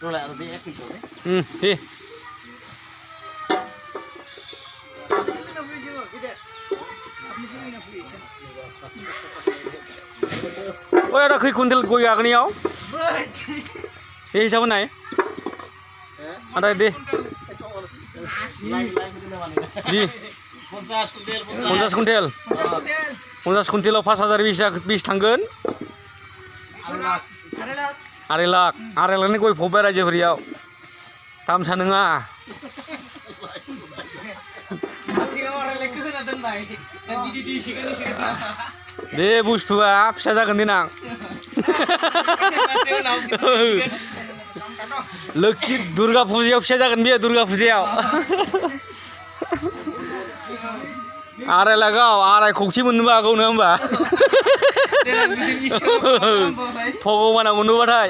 Rồi lại bị ép chỗ đấy. Đi. Ôi đã khi kuntil gue ya cái nhau. Đi sao bên này? Ở đây đi. Di. 50 kuntil. 50 kuntilaव 5,020 थांगोन. आराय लाखनि गय फबबाय रायजोफोरनियाव दामसा नङा बे बुस्थुआ फिसा जागोन देनां लोक्षि दुर्गा फुजायाव फिसा जागोन बेयो दुर्गा फुजायाव आराय लाखआव आराय खौथि मोननोबो हागौ नङा होमबा भगबाना मोनोबाथाय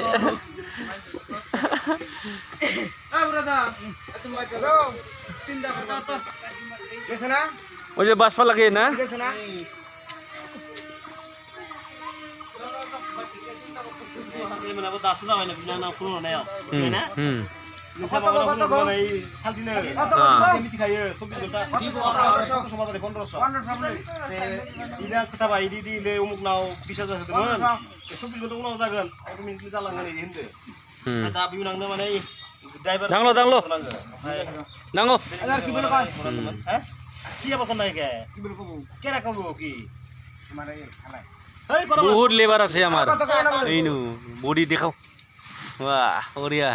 ओजे बासपा लगे ना बहुत लेबार আছে আমার এইনু বডি দেখাও বাহ ওরিয়া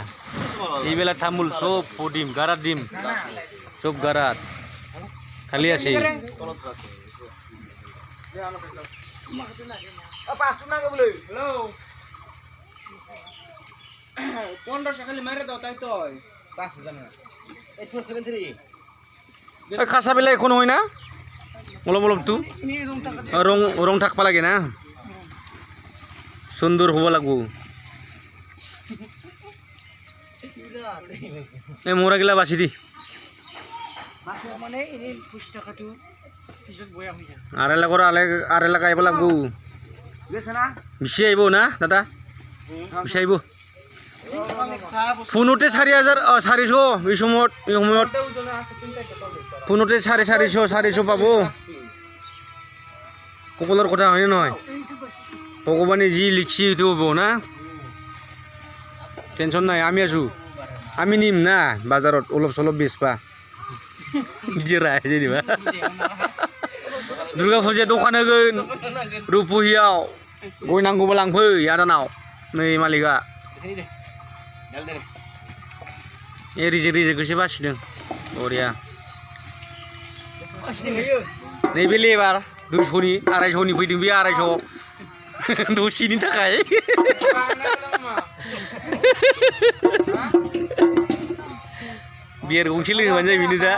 এই বেলা থামুল সব পডিম গারাত ডিম সব গারাত খালি আছে পাঁচটা না বলে হ্যালো 1500 খালি মাইরে দাও তাই তো 5000 না 873 খাসা বেলা এখন হয় না মলম মলম তু রং রং থাকবা লাগে না সুন্দর হব লাগবো এই মোরা গিলা বাছি দি আড়াই লাখর আড়াই লাখ আইব লাগবো বেশি আইব না দাদা বেশি আইব ফোনতে 4000 400 এই সময়ত ফোনতে 450 পাবো কপালের কথা হয় নহয় ভগবানে যি লিখছি সেইটো হব না টেনশন নাই আমি আছো আমি নিম না বাজারত অলপ চলপ বেচবা জিরায় যেনিবা দুর্গা পূজা দোকাन होगोन रुपुहियाव गय नांगौबा लांफै आदानाव नै मालिका ए रिजेक्टखौसो बासिदों बरिया नैबे लेबार 200नि 250नि फैदों बे 250 दसेनि थाखाय बियार गंसे लोंबानो जायो बेनो दा